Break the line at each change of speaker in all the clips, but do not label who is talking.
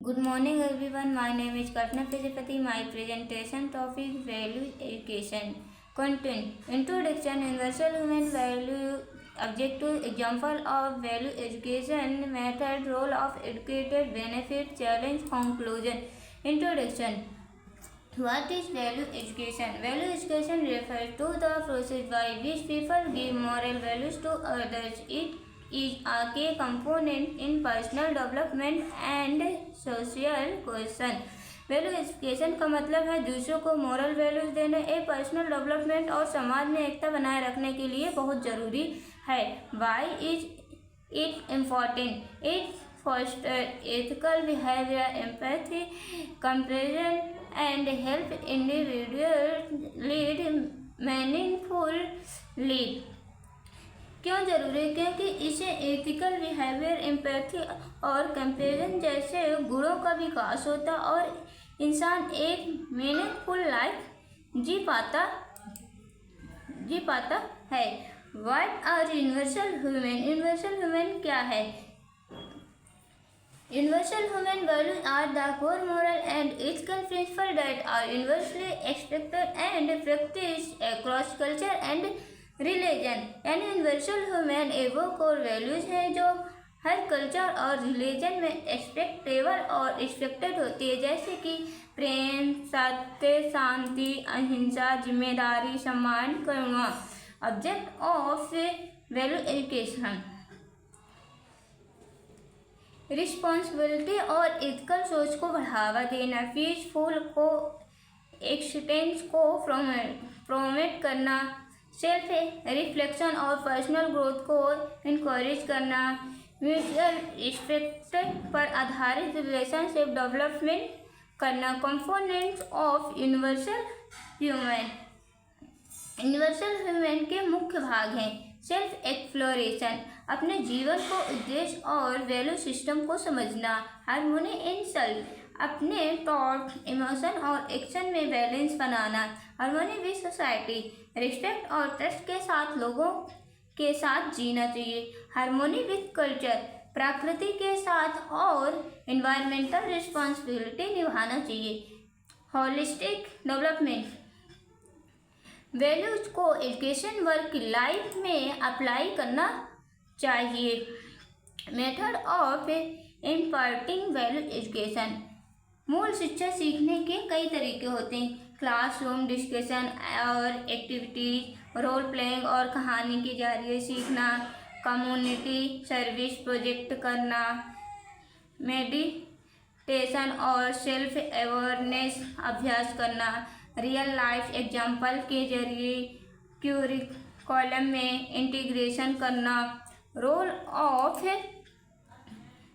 Good morning everyone. My name is Kalpana Prajapati. My presentation topic value education. Content introduction universal human value objective example of value education method role of educated benefit challenge conclusion. Introduction. What is value education? Value education refers to the process by which people give moral values to others. It is a key component in personal development and social cohesion. Value education का मतलब है दूसरों को moral values देने, एक personal development और समाज में एकता बनाए रखने के लिए बहुत ज़रूरी है. Why is it important? It foster ethical behaviour, empathy, compassion and help individual lead meaningful lead. क्यों जरूरी है? क्योंकि इसे एथिकल बिहेवियर, एम्पैथी और कंपैशन जैसे गुणों का विकास होता और इंसान एक मीनिंगफुल लाइफ जी पाता है. What are universal human? Universal human क्या है? Universal human values are the core moral and ethical principles that are universally expected and practiced across culture and religion. यानी यूनिवर्सल ह्यूमन वो कोर वैल्यूज हैं जो हर culture और religion में एक्सपेक्टेबल और expected होती है, जैसे कि प्रेम, सत्य, शांति, अहिंसा, जिम्मेदारी, सम्मान, करुणा. Object of value education responsibility और एथिकल सोच को बढ़ावा देना, पीसफुल को एक्सटेंस को प्रोमोट करना, सेल्फ रिफ्लेक्शन और पर्सनल ग्रोथ को इनकरेज करना, म्यूचुअल रिस्पेक्ट पर आधारित रिलेशनशिप डेवलपमेंट करना. Components of universal human. Universal human के मुख्य भाग हैं. सेल्फ एक्सप्लोरेशन, अपने जीवन को उद्देश्य और वैल्यू सिस्टम को समझना. हार्मोनी इन सेल्फ, अपने थॉट, इमोशन और एक्शन में balance banana. Harmony with society, respect और ट्रस्ट के साथ लोगों के साथ जीना चाहिए. हार्मोनी विद कल्चर, प्रकृति के साथ और एनवायरमेंटल रिस्पॉन्सिबिलिटी निभाना चाहिए. होलिस्टिक डेवलपमेंट, वैल्यूज को एजुकेशन वर्क लाइफ में अप्लाई करना चाहिए. Method of imparting value education. मूल शिक्षा सीखने के कई तरीके होते हैं. क्लासरूम डिस्कशन और एक्टिविटीज, रोल प्लेइंग और कहानी के जरिए सीखना, कम्युनिटी सर्विस प्रोजेक्ट करना, मेडिटेशन और सेल्फ अवेयरनेस अभ्यास करना, रियल लाइफ एग्जाम्पल के जरिए क्यूरिकुलम में इंटीग्रेशन करना. रोल ऑफ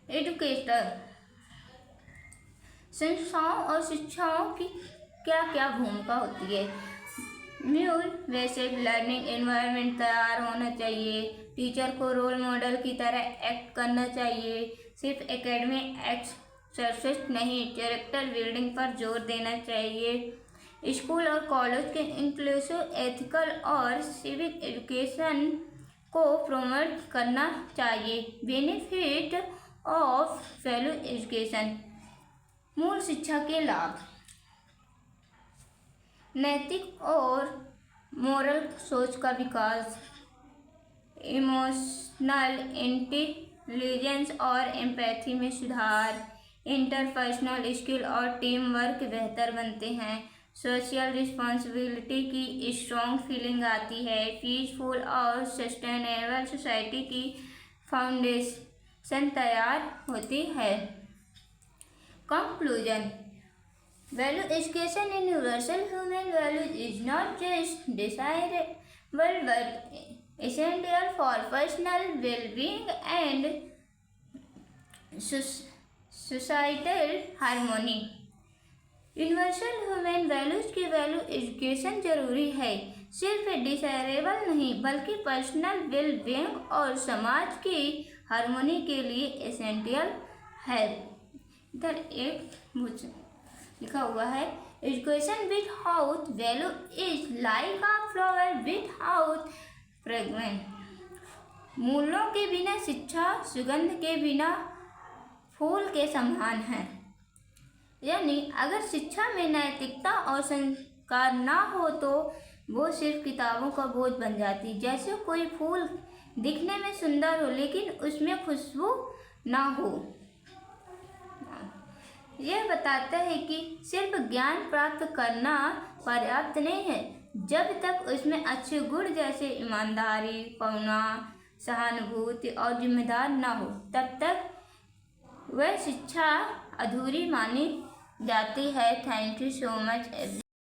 एजुकेटर, संस्थाओं और शिक्षाओं की क्या क्या भूमिका होती है. न्यू बेसिक लर्निंग एनवायरनमेंट तैयार होना चाहिए. टीचर को रोल मॉडल की तरह एक्ट करना चाहिए. सिर्फ एकेडमिक एक्सरसाइज नहीं, कैरेक्टर बिल्डिंग पर जोर देना चाहिए. स्कूल और कॉलेज के इंक्लूसिव एथिकल और सिविक एजुकेशन को प्रमोट करना चाहिए. Benefit of value education. मूल शिक्षा के लाभ: नैतिक और मोरल सोच का विकास, इमोशनल इंटेलिजेंस और एम्पैथी में सुधार, इंटरपर्सनल स्किल और टीम वर्क बेहतर बनते हैं. सोशल रिस्पॉन्सिबिलिटी की स्ट्रॉन्ग फीलिंग आती है. पीसफुल और सस्टेनेबल सोसाइटी की फाउंडेशन तैयार होती है. Conclusion. Value education in universal human values is not just desirable but essential for personal wellbeing and societal harmony. Universal human values की वैल्यू एजुकेशन जरूरी है, सिर्फ डिजायरेबल नहीं बल्कि पर्सनल वेलबीइंग और समाज की हार्मोनी के लिए एसेंशियल है. इधर एक लिखा हुआ है, education without value is like a flower without fragrance. मूल्यों के बिना शिक्षा सुगंध के बिना फूल के समान है. यानी अगर शिक्षा में नैतिकता और संस्कार ना हो तो वो सिर्फ किताबों का बोझ बन जाती। जैसे कोई फूल दिखने में सुंदर हो लेकिन उसमें खुशबू ना हो। यह बताता है कि सिर्फ ज्ञान प्राप्त करना पर्याप्त नहीं है। जब तक उसमें अच्छे गुण जैसे ईमानदारी, करुणा, सहानुभूति और जिम्मेदार ना हो तब तक वह शिक्षा अधूरी मानी जाती है। Thank you so much every